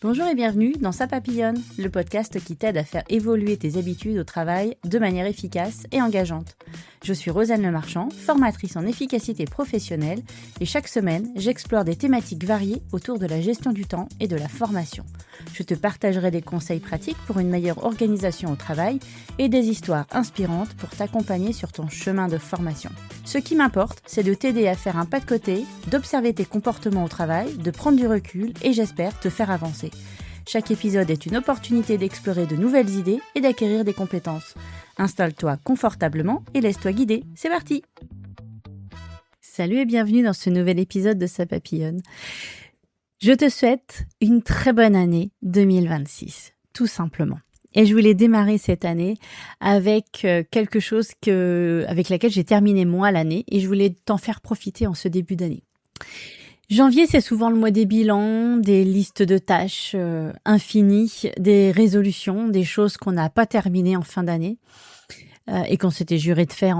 Bonjour et bienvenue dans Ça papillonne, le podcast qui t'aide à faire évoluer tes habitudes au travail de manière efficace et engageante. Je suis Rosanne Lemarchand, formatrice en efficacité professionnelle et chaque semaine, j'explore des thématiques variées autour de la gestion du temps et de la formation. Je te partagerai des conseils pratiques pour une meilleure organisation au travail et des histoires inspirantes pour t'accompagner sur ton chemin de formation. Ce qui m'importe, c'est de t'aider à faire un pas de côté, d'observer tes comportements au travail, de prendre du recul et j'espère te faire avancer. Chaque épisode est une opportunité d'explorer de nouvelles idées et d'acquérir des compétences. Installe-toi confortablement et laisse-toi guider. C'est parti! Salut et bienvenue dans ce nouvel épisode de Ça papillonne. Je te souhaite une très bonne année 2026, tout simplement. Et je voulais démarrer cette année avec quelque chose avec laquelle j'ai terminé moi l'année et je voulais t'en faire profiter en ce début d'année. Janvier, c'est souvent le mois des bilans, des listes de tâches infinies, des résolutions, des choses qu'on n'a pas terminées en fin d'année et qu'on s'était juré de faire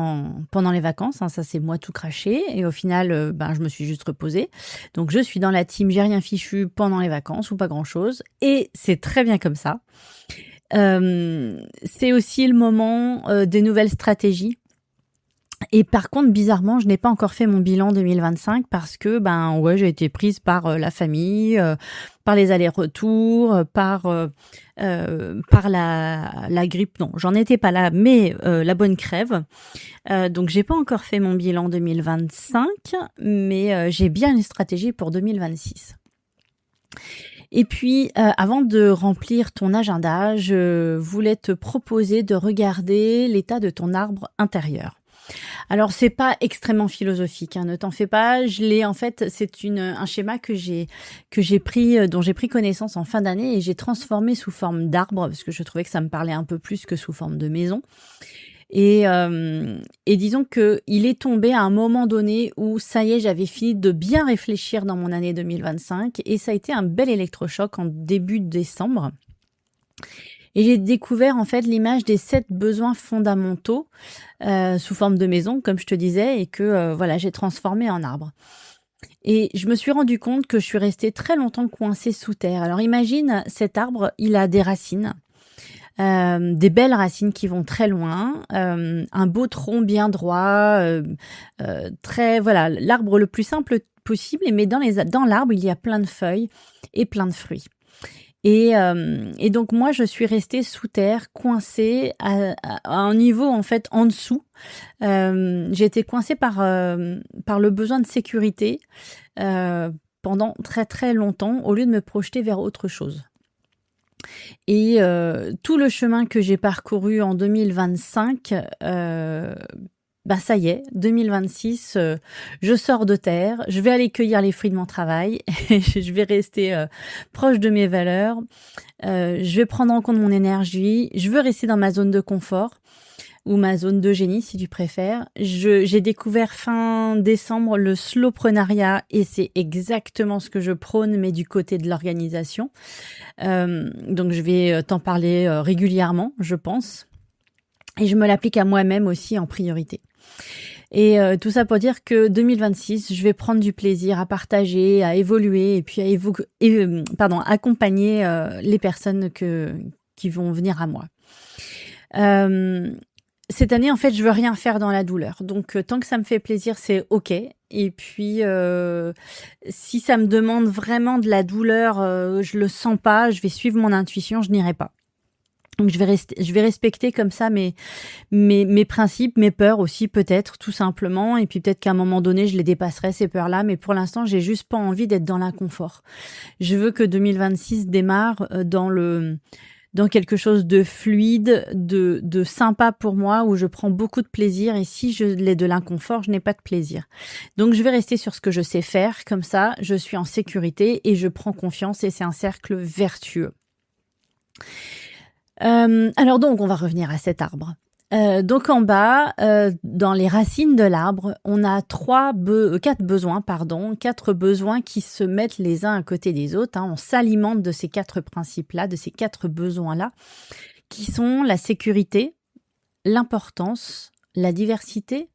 pendant les vacances. Ça, c'est moi tout craché et au final, je me suis juste reposée. Donc, je suis dans la team, j'ai rien fichu pendant les vacances ou pas grand-chose et c'est très bien comme ça. C'est aussi le moment des nouvelles stratégies. Et par contre, bizarrement, je n'ai pas encore fait mon bilan 2025 parce que j'ai été prise par la famille, par les allers-retours, par la grippe. Non, j'en étais pas là, mais la bonne crève. Donc j'ai pas encore fait mon bilan 2025, mais j'ai bien une stratégie pour 2026. Et puis, avant de remplir ton agenda, je voulais te proposer de regarder l'état de ton arbre intérieur. Alors, c'est pas extrêmement philosophique, ne t'en fais pas. C'est un schéma dont j'ai pris connaissance en fin d'année et j'ai transformé sous forme d'arbre parce que je trouvais que ça me parlait un peu plus que sous forme de maison. Et disons que il est tombé à un moment donné où ça y est, j'avais fini de bien réfléchir dans mon année 2025 et ça a été un bel électrochoc en début décembre. Et j'ai découvert en fait l'image des 7 besoins fondamentaux sous forme de maison, comme je te disais, et que j'ai transformé en arbre. Et je me suis rendu compte que je suis restée très longtemps coincée sous terre. Alors imagine, cet arbre, il a des racines. Des belles racines qui vont très loin, un beau tronc bien droit, l'arbre le plus simple possible. Mais dans l'arbre, il y a plein de feuilles et plein de fruits. Et donc moi, je suis restée sous terre, coincée à un niveau en fait en dessous. J'ai été coincée par le besoin de sécurité pendant très très longtemps, au lieu de me projeter vers autre chose. Et tout le chemin que j'ai parcouru en 2025, ça y est, 2026, je sors de terre, je vais aller cueillir les fruits de mon travail, je vais rester proche de mes valeurs, je vais prendre en compte mon énergie, je veux rester dans ma zone de confort, ou ma zone de génie si tu préfères. J'ai découvert fin décembre le slowpreneuriat et c'est exactement ce que je prône, mais du côté de l'organisation. Donc je vais t'en parler régulièrement, je pense. Et je me l'applique à moi-même aussi en priorité. Et tout ça pour dire que 2026, je vais prendre du plaisir à partager, à évoluer et puis à accompagner les personnes qui vont venir à moi. Cette année, en fait, je veux rien faire dans la douleur. Donc, tant que ça me fait plaisir, c'est OK. Et puis, si ça me demande vraiment de la douleur, je le sens pas, je vais suivre mon intuition, je n'irai pas. Donc, je vais respecter comme ça mes principes, mes peurs aussi, peut-être, tout simplement. Et puis, peut-être qu'à un moment donné, je les dépasserai, ces peurs-là. Mais pour l'instant, j'ai juste pas envie d'être dans l'inconfort. Je veux que 2026 démarre dans quelque chose de fluide, de sympa pour moi, où je prends beaucoup de plaisir. Et si je l'ai de l'inconfort, je n'ai pas de plaisir. Donc, je vais rester sur ce que je sais faire. Comme ça, je suis en sécurité et je prends confiance et c'est un cercle vertueux. Alors donc, on va revenir à cet arbre. Donc en bas, dans les racines de l'arbre, on a quatre besoins qui se mettent les uns à côté des autres. On s'alimente de ces 4 principes-là, de ces 4 besoins-là, qui sont la sécurité, l'importance, la diversité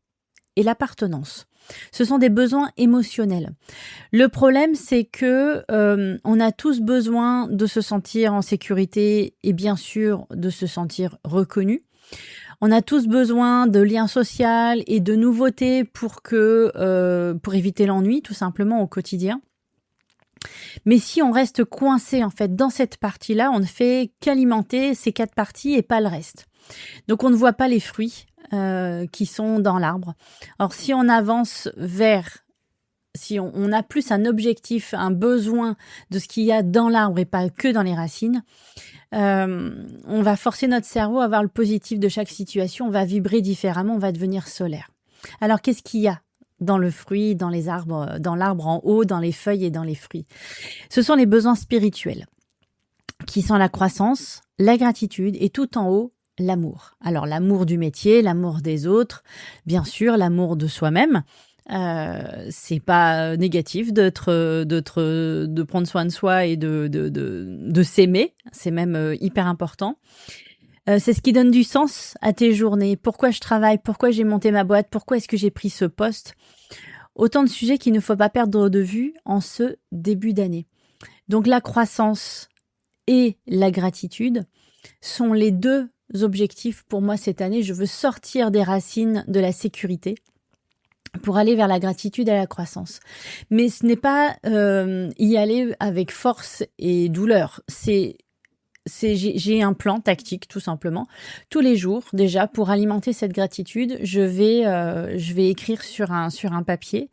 et l'appartenance. Ce sont des besoins émotionnels. Le problème, c'est que on a tous besoin de se sentir en sécurité et bien sûr de se sentir reconnu. On a tous besoin de liens sociaux et de nouveautés pour éviter l'ennui, tout simplement au quotidien. Mais si on reste coincé en fait dans cette partie-là, on ne fait qu'alimenter ces 4 parties et pas le reste. Donc on ne voit pas les fruits qui sont dans l'arbre. Or si on avance si on a plus un objectif, un besoin de ce qu'il y a dans l'arbre et pas que dans les racines, on va forcer notre cerveau à voir le positif de chaque situation, on va vibrer différemment, on va devenir solaire. Alors qu'est-ce qu'il y a dans le fruit, dans les arbres, dans l'arbre en haut, dans les feuilles et dans les fruits? Ce sont les besoins spirituels, qui sont la croissance, la gratitude et tout en haut, l'amour. Alors l'amour du métier, l'amour des autres, bien sûr l'amour de soi-même. C'est pas négatif de prendre soin de soi et de s'aimer, c'est même hyper important. C'est ce qui donne du sens à tes journées. Pourquoi je travaille? Pourquoi j'ai monté ma boîte? Pourquoi est-ce que j'ai pris ce poste? Autant de sujets qu'il ne faut pas perdre de vue en ce début d'année. Donc la croissance et la gratitude sont les 2 objectifs pour moi cette année. Je veux sortir des racines de la sécurité pour aller vers la gratitude et la croissance. Mais ce n'est pas y aller avec force et douleur. J'ai un plan tactique tout simplement. Tous les jours déjà pour alimenter cette gratitude, je vais écrire sur un papier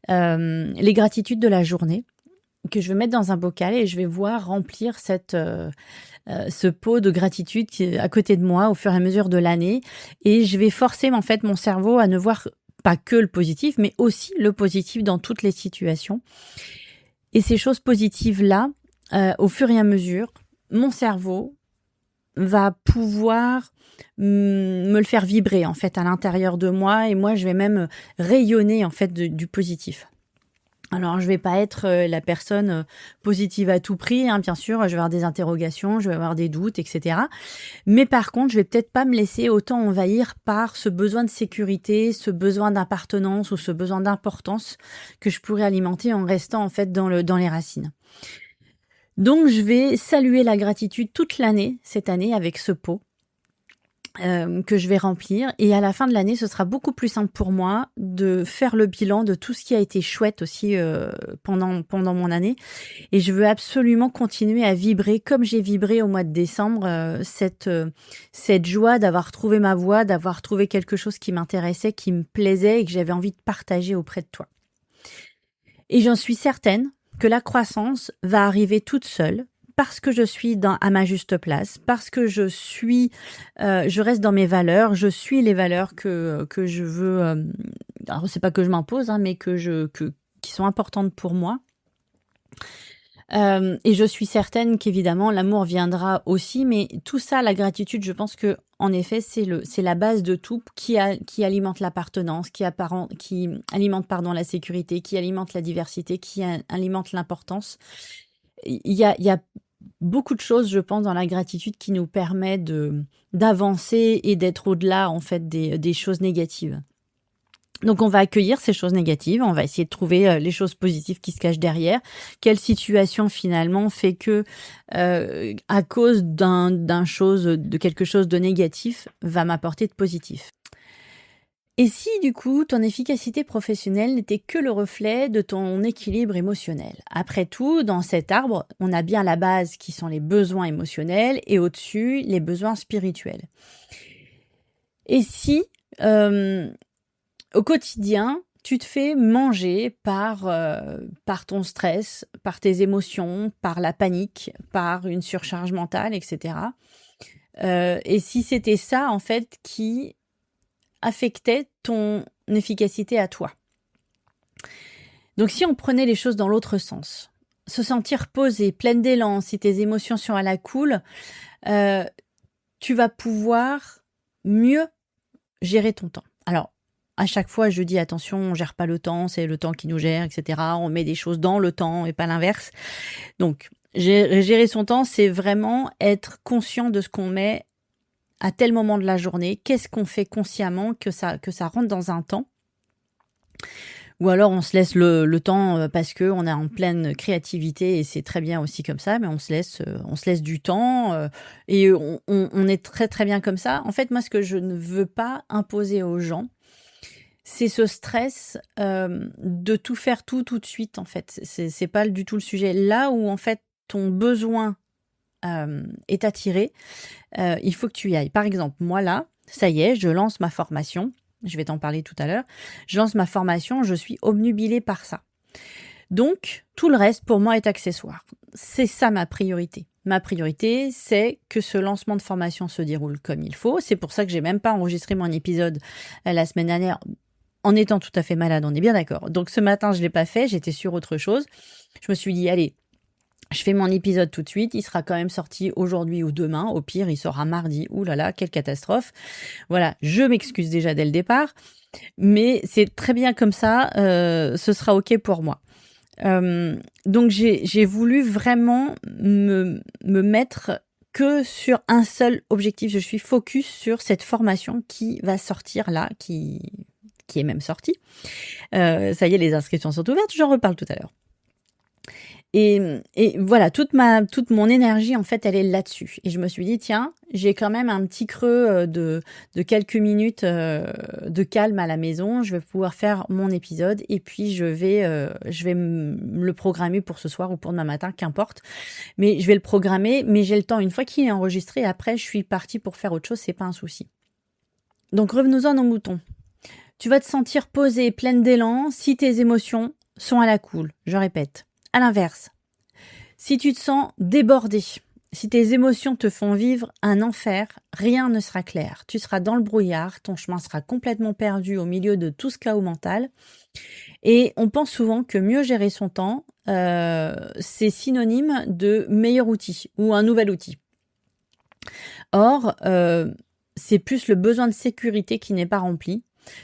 les gratitudes de la journée que je vais mettre dans un bocal et je vais voir remplir ce pot de gratitude qui est à côté de moi au fur et à mesure de l'année, et je vais forcer en fait mon cerveau à ne voir pas que le positif mais aussi le positif dans toutes les situations. Et ces choses positives là, au fur et à mesure, mon cerveau va pouvoir me le faire vibrer en fait à l'intérieur de moi, et moi je vais même rayonner en fait du positif. Alors je vais pas être la personne positive à tout prix, hein, bien sûr, je vais avoir des interrogations, je vais avoir des doutes, etc. Mais par contre, je vais peut-être pas me laisser autant envahir par ce besoin de sécurité, ce besoin d'appartenance ou ce besoin d'importance que je pourrais alimenter en restant en fait dans les racines. Donc je vais saluer la gratitude toute l'année, cette année, avec ce pot que je vais remplir, et à la fin de l'année, ce sera beaucoup plus simple pour moi de faire le bilan de tout ce qui a été chouette aussi pendant mon année, et je veux absolument continuer à vibrer comme j'ai vibré au mois de décembre, cette joie d'avoir trouvé ma voie, d'avoir trouvé quelque chose qui m'intéressait, qui me plaisait et que j'avais envie de partager auprès de toi. Et j'en suis certaine que la croissance va arriver toute seule, parce que je suis à ma juste place, parce que je reste dans mes valeurs, je suis les valeurs que je veux. Alors c'est pas que je m'impose, hein, mais qui sont importantes pour moi. Et je suis certaine qu'évidemment l'amour viendra aussi, mais tout ça, la gratitude, je pense que en effet c'est la base de tout, qui alimente l'appartenance, qui alimente la sécurité, qui alimente la diversité, qui alimente l'importance. Il y a beaucoup de choses, je pense, dans la gratitude qui nous permet d'avancer et d'être au-delà en fait des choses négatives. Donc on va accueillir ces choses négatives, on va essayer de trouver les choses positives qui se cachent derrière. Quelle situation finalement fait que à cause de quelque chose de négatif va m'apporter de positif. Et si du coup ton efficacité professionnelle n'était que le reflet de ton équilibre émotionnel? Après tout, dans cet arbre, on a bien la base qui sont les besoins émotionnels et au-dessus les besoins spirituels. Et si au quotidien, tu te fais manger par ton stress, par tes émotions, par la panique, par une surcharge mentale, etc. Et si c'était ça, en fait, qui affectait ton efficacité à toi. Donc, si on prenait les choses dans l'autre sens, se sentir posé, pleine d'élan, si tes émotions sont à la cool, tu vas pouvoir mieux gérer ton temps. Alors, à chaque fois, je dis attention, on gère pas le temps, c'est le temps qui nous gère, etc. On met des choses dans le temps et pas l'inverse. Donc, gérer son temps, c'est vraiment être conscient de ce qu'on met à tel moment de la journée. Qu'est-ce qu'on fait consciemment que ça rentre dans un temps Ou alors on se laisse le temps parce qu'on est en pleine créativité et c'est très bien aussi comme ça, mais on se laisse du temps et on est très très bien comme ça. En fait, moi, ce que je ne veux pas imposer aux gens, c'est ce stress de tout faire tout de suite, en fait. C'est pas du tout le sujet. Là où, en fait, ton besoin est attiré, il faut que tu y ailles. Par exemple, moi là, ça y est, je lance ma formation. Je vais t'en parler tout à l'heure. Je lance ma formation, je suis obnubilée par ça. Donc, tout le reste, pour moi, est accessoire. C'est ça ma priorité. Ma priorité, c'est que ce lancement de formation se déroule comme il faut. C'est pour ça que j'ai même pas enregistré mon épisode la semaine dernière en étant tout à fait malade, on est bien d'accord. Donc, ce matin, je l'ai pas fait, j'étais sur autre chose. Je me suis dit, allez, je fais mon épisode tout de suite, il sera quand même sorti aujourd'hui ou demain. Au pire, il sera mardi. Ouh là là, quelle catastrophe. Voilà, je m'excuse déjà dès le départ, mais c'est très bien comme ça, ce sera OK pour moi. Donc j'ai voulu vraiment me mettre que sur un seul objectif. Je suis focus sur cette formation qui va sortir là, qui est même sortie. Ça y est, les inscriptions sont ouvertes, j'en reparle tout à l'heure. Et voilà, toute mon énergie, en fait, elle est là-dessus. Et je me suis dit, tiens, j'ai quand même un petit creux de quelques minutes de calme à la maison. Je vais pouvoir faire mon épisode et puis je vais me le programmer pour ce soir ou pour demain matin, qu'importe. Mais je vais le programmer, mais j'ai le temps. Une fois qu'il est enregistré, après, je suis partie pour faire autre chose, c'est pas un souci. Donc, revenons-en aux moutons. Tu vas te sentir posée, pleine d'élan, si tes émotions sont à la cool. Je répète. À l'inverse, si tu te sens débordé, si tes émotions te font vivre un enfer, rien ne sera clair. Tu seras dans le brouillard, ton chemin sera complètement perdu au milieu de tout ce chaos mental. Et on pense souvent que mieux gérer son temps, c'est synonyme de meilleur outil ou un nouvel outil. Or, c'est plus le besoin de sécurité qui n'est pas rempli.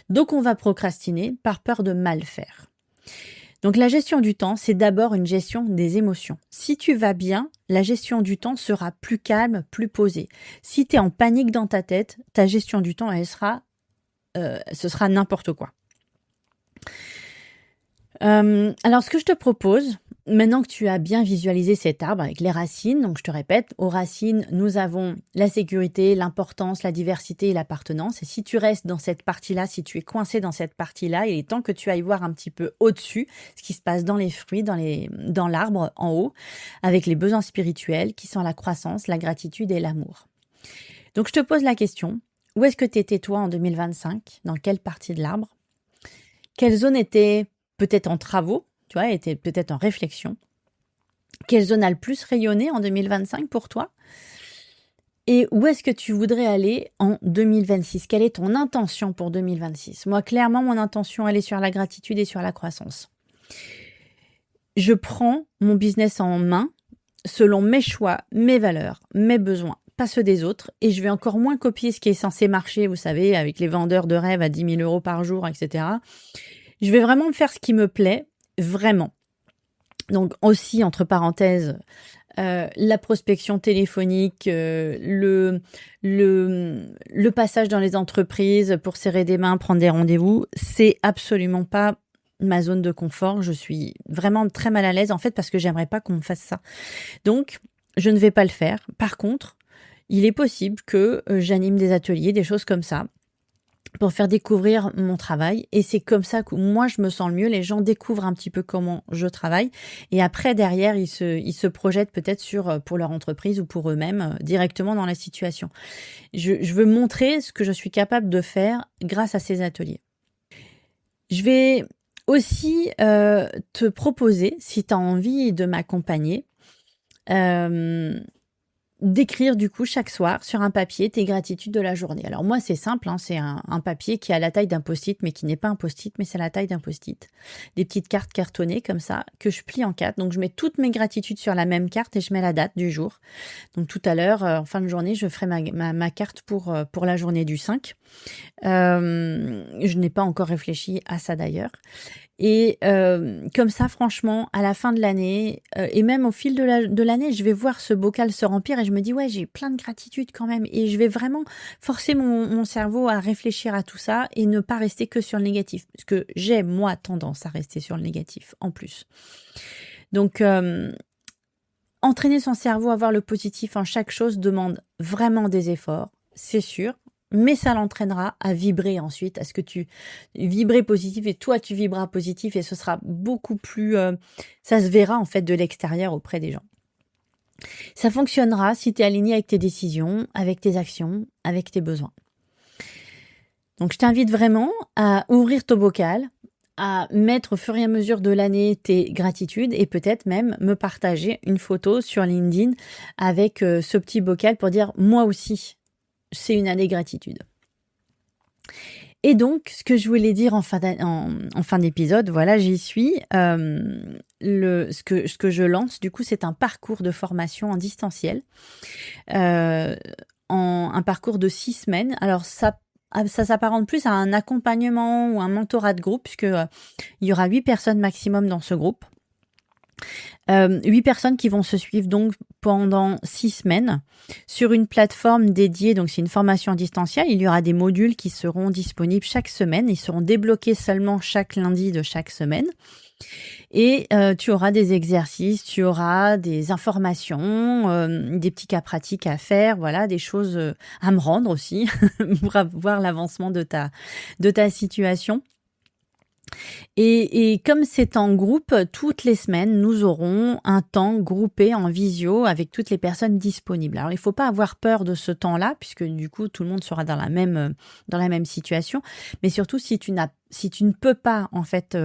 Donc, on va procrastiner par peur de mal faire. Donc la gestion du temps, c'est d'abord une gestion des émotions. Si tu vas bien, la gestion du temps sera plus calme, plus posée. Si tu es en panique dans ta tête, ta gestion du temps, ce sera n'importe quoi. Alors ce que je te propose, maintenant que tu as bien visualisé cet arbre avec les racines, donc je te répète, aux racines, nous avons la sécurité, l'importance, la diversité et l'appartenance. Et si tu restes dans cette partie-là, si tu es coincé dans cette partie-là, il est temps que tu ailles voir un petit peu au-dessus ce qui se passe dans les fruits, dans l'arbre en haut, avec les besoins spirituels qui sont la croissance, la gratitude et l'amour. Donc je te pose la question, où est-ce que tu étais toi en 2025? Dans quelle partie de l'arbre? Quelle zone était peut-être en travaux? Tu vois, était peut-être en réflexion. Quelle zone a le plus rayonné en 2025 pour toi? Et où est-ce que tu voudrais aller en 2026? Quelle est ton intention pour 2026? Moi, clairement, mon intention, elle est sur la gratitude et sur la croissance. Je prends mon business en main selon mes choix, mes valeurs, mes besoins, pas ceux des autres. Et je vais encore moins copier ce qui est censé marcher, vous savez, avec les vendeurs de rêves à 10 000 € par jour, etc. Je vais vraiment faire ce qui me plaît, vraiment. Donc aussi, entre parenthèses, la prospection téléphonique, le passage dans les entreprises pour serrer des mains, prendre des rendez-vous, c'est absolument pas ma zone de confort. Je suis vraiment très mal à l'aise, en fait, parce que j'aimerais pas qu'on me fasse ça. Donc, je ne vais pas le faire. Par contre, il est possible que j'anime des ateliers, des choses comme ça, pour faire découvrir mon travail. Et c'est comme ça que moi, je me sens le mieux. Les gens découvrent un petit peu comment je travaille. Et après, derrière, ils se projettent peut-être pour leur entreprise ou pour eux-mêmes directement dans la situation. Je veux montrer ce que je suis capable de faire grâce à ces ateliers. Je vais aussi te proposer, si tu as envie de m'accompagner, d'écrire du coup chaque soir sur un papier tes gratitudes de la journée. Alors moi c'est simple, c'est un papier qui a la taille d'un post-it mais qui n'est pas un post-it mais c'est la taille d'un post-it. Des petites cartes cartonnées comme ça que je plie en 4. Donc je mets toutes mes gratitudes sur la même carte et je mets la date du jour. Donc tout à l'heure, en fin de journée, je ferai ma carte pour la journée du 5. Je n'ai pas encore réfléchi à ça d'ailleurs. Et comme ça, franchement, à la fin de l'année, et même au fil de l'année, je vais voir ce bocal se remplir et je me dis, ouais, j'ai plein de gratitude quand même. Et je vais vraiment forcer mon cerveau à réfléchir à tout ça et ne pas rester que sur le négatif. Parce que j'ai, moi, tendance à rester sur le négatif, en plus. Donc, entraîner son cerveau à voir le positif en chaque chose demande vraiment des efforts, c'est sûr. Mais ça l'entraînera à vibrer ensuite, à ce que tu vibrer positif et toi tu vibreras positif et ce sera beaucoup plus, ça se verra en fait de l'extérieur auprès des gens. Ça fonctionnera si tu es aligné avec tes décisions, avec tes actions, avec tes besoins. Donc je t'invite vraiment à ouvrir ton bocal, à mettre au fur et à mesure de l'année tes gratitudes et peut-être même me partager une photo sur LinkedIn avec ce petit bocal pour dire moi aussi c'est une année gratitude. Et donc, ce que je voulais dire en fin d'épisode, voilà, j'y suis. Ce que je lance, du coup, c'est un parcours de formation en distanciel, un parcours de 6 semaines. Alors, ça s'apparente plus à un accompagnement ou un mentorat de groupe, puisque il y aura 8 personnes maximum dans ce groupe. 8 personnes qui vont se suivre donc pendant 6 semaines sur une plateforme dédiée, donc c'est une formation distancielle. Il y aura des modules qui seront disponibles chaque semaine. Ils seront débloqués seulement chaque lundi de chaque semaine. Et tu auras des exercices, tu auras des informations, des petits cas pratiques à faire, voilà, des choses à me rendre aussi pour voir l'avancement de ta situation. Et comme c'est en groupe, toutes les semaines, nous aurons un temps groupé en visio avec toutes les personnes disponibles. Alors, il ne faut pas avoir peur de ce temps-là, puisque du coup, tout le monde sera dans la même situation. Mais surtout, si tu ne peux pas, en fait,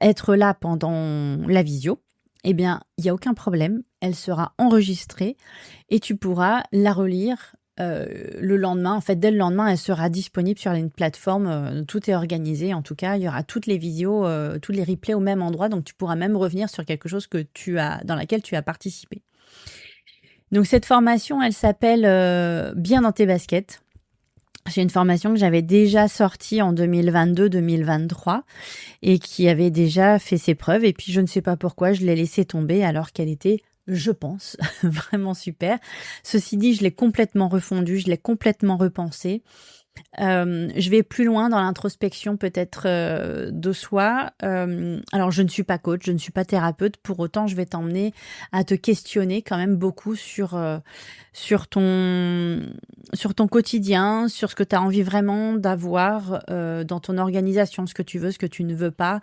être là pendant la visio, eh bien, il n'y a aucun problème. Elle sera enregistrée et tu pourras la relire le lendemain. En fait, dès le lendemain, elle sera disponible sur une plateforme. Tout est organisé. En tout cas, il y aura toutes les visios, tous les replays au même endroit. Donc, tu pourras même revenir sur quelque chose dans laquelle tu as participé. Donc, cette formation, elle s'appelle Bien dans tes baskets. C'est une formation que j'avais déjà sortie en 2022-2023 et qui avait déjà fait ses preuves. Et puis, je ne sais pas pourquoi, je l'ai laissée tomber alors qu'elle était, je pense, vraiment super. Ceci dit, je l'ai complètement refondue, je l'ai complètement repensée. Je vais plus loin dans l'introspection peut-être de soi. Alors, je ne suis pas coach, je ne suis pas thérapeute. Pour autant, je vais t'emmener à te questionner quand même beaucoup sur ton quotidien, sur ce que tu as envie vraiment d'avoir dans ton organisation, ce que tu veux, ce que tu ne veux pas.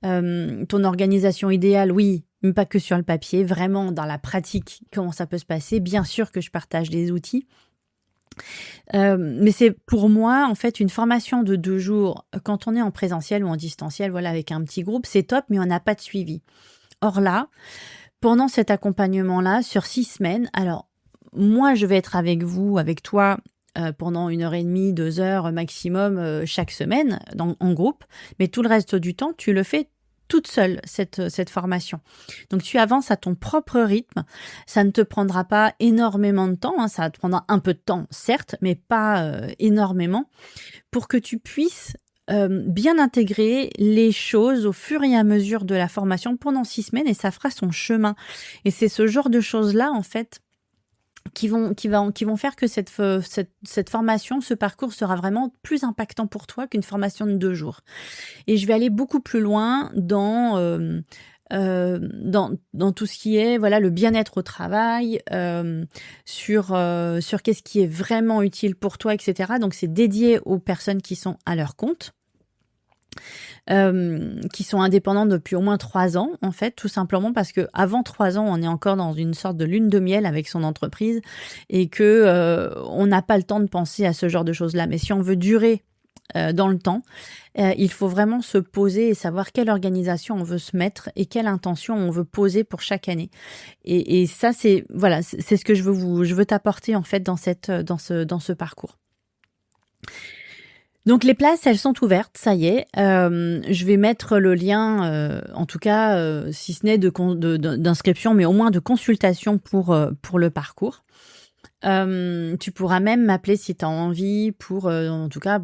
Ton organisation idéale, oui, mais pas que sur le papier, vraiment dans la pratique, comment ça peut se passer. Bien sûr que je partage des outils. Mais c'est pour moi en fait une formation de 2 jours quand on est en présentiel ou en distanciel, voilà, avec un petit groupe, c'est top, mais on n'a pas de suivi. Or là, pendant cet accompagnement-là, sur 6 semaines, alors moi je vais être avec vous, avec toi, pendant 1h30, 2 heures maximum chaque semaine en groupe, mais tout le reste du temps, tu le fais toute seule, cette formation. Donc, tu avances à ton propre rythme. Ça ne te prendra pas énormément de temps. Ça va te prendre un peu de temps, certes, mais pas énormément, pour que tu puisses bien intégrer les choses au fur et à mesure de la formation pendant 6 semaines et ça fera son chemin. Et c'est ce genre de choses-là, en fait, qui vont faire que cette formation, ce parcours sera vraiment plus impactant pour toi qu'une formation de 2 jours. Et je vais aller beaucoup plus loin dans tout ce qui est le bien-être au travail, sur qu'est-ce qui est vraiment utile pour toi, etc. Donc, c'est dédié aux personnes qui sont à leur compte. Qui sont indépendantes depuis au moins 3 ans, en fait, tout simplement parce que avant 3 ans, on est encore dans une sorte de lune de miel avec son entreprise et que on n'a pas le temps de penser à ce genre de choses-là. Mais si on veut durer dans le temps, il faut vraiment se poser et savoir quelle organisation on veut se mettre et quelle intention on veut poser pour chaque année. Et ça, c'est ce que je veux t'apporter en fait dans ce parcours. Donc les places, elles sont ouvertes, ça y est. Je vais mettre le lien, en tout cas, si ce n'est d'inscription, mais au moins de consultation pour le parcours. Tu pourras même m'appeler si tu as envie pour, en tout cas,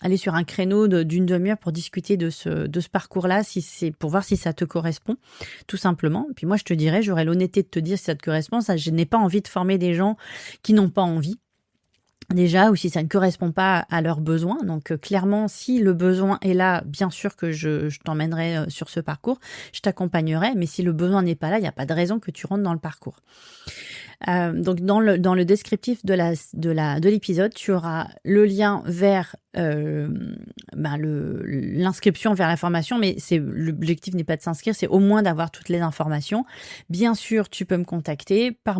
aller sur un créneau d'une demi-heure pour discuter de ce parcours-là, pour voir si ça te correspond, tout simplement. Et puis moi, je te dirais, j'aurais l'honnêteté de te dire si ça te correspond. Ça, je n'ai pas envie de former des gens qui n'ont pas envie. Déjà, ou si ça ne correspond pas à leurs besoins. Donc, clairement, si le besoin est là, bien sûr que je t'emmènerai sur ce parcours, je t'accompagnerai. Mais si le besoin n'est pas là, il n'y a pas de raison que tu rentres dans le parcours. Donc, dans le descriptif de l'épisode, tu auras le lien vers l'inscription vers la formation, mais l'objectif n'est pas de s'inscrire, c'est au moins d'avoir toutes les informations. Bien sûr, tu peux me contacter par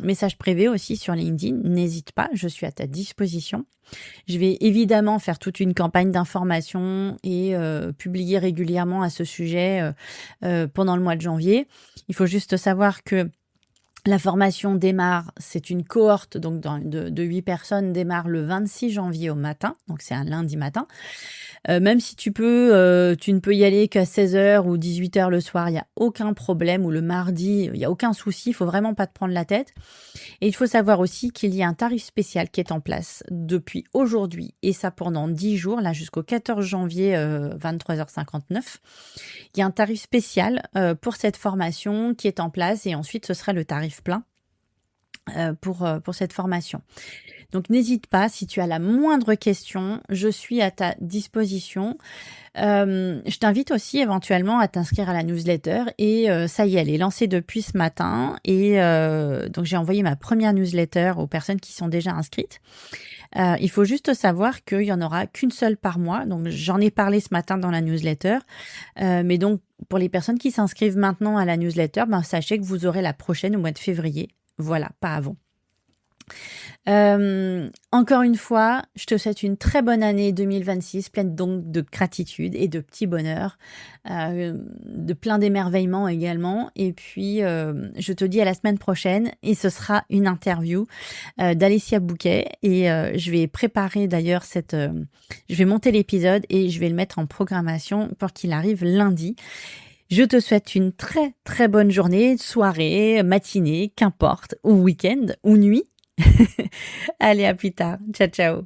message privé aussi sur LinkedIn. N'hésite pas, je suis à ta disposition. Je vais évidemment faire toute une campagne d'information et publier régulièrement à ce sujet pendant le mois de janvier. Il faut juste savoir que la formation démarre, c'est une cohorte donc de 8 personnes, démarre le 26 janvier au matin, donc c'est un lundi matin. Même si tu ne peux y aller qu'à 16h ou 18h le soir, il n'y a aucun problème, ou le mardi, il n'y a aucun souci, il ne faut vraiment pas te prendre la tête. Et il faut savoir aussi qu'il y a un tarif spécial qui est en place depuis aujourd'hui, et ça pendant 10 jours, là jusqu'au 14 janvier, 23h59. Il y a un tarif spécial pour cette formation qui est en place, et ensuite ce sera le tarif plein pour cette formation. Donc n'hésite pas, si tu as la moindre question, je suis à ta disposition. Je t'invite aussi éventuellement à t'inscrire à la newsletter, et ça y est, elle est lancée depuis ce matin, et donc j'ai envoyé ma première newsletter aux personnes qui sont déjà inscrites. Il faut juste savoir qu'il n'y en aura qu'une seule par mois, donc j'en ai parlé ce matin dans la newsletter, mais donc pour les personnes qui s'inscrivent maintenant à la newsletter, sachez que vous aurez la prochaine au mois de février, voilà, pas avant. Encore une fois, je te souhaite une très bonne année 2026, pleine donc de gratitude et de petits bonheurs, de plein d'émerveillements également. Et puis, je te dis à la semaine prochaine, et ce sera une interview d'Alessia Bouquet. Et je vais préparer d'ailleurs je vais monter l'épisode et je vais le mettre en programmation pour qu'il arrive lundi. Je te souhaite une très très bonne journée, soirée, matinée, qu'importe, ou week-end, ou nuit. Allez, à plus tard. Ciao, ciao.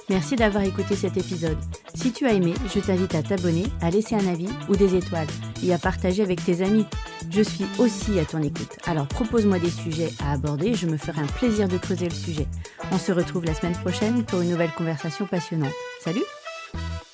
Merci d'avoir écouté cet épisode. Si tu as aimé, je t'invite à t'abonner, à laisser un avis ou des étoiles et à partager avec tes amis. Je suis aussi à ton écoute. Alors propose-moi des sujets à aborder et je me ferai un plaisir de creuser le sujet. On se retrouve la semaine prochaine pour une nouvelle conversation passionnante. Salut!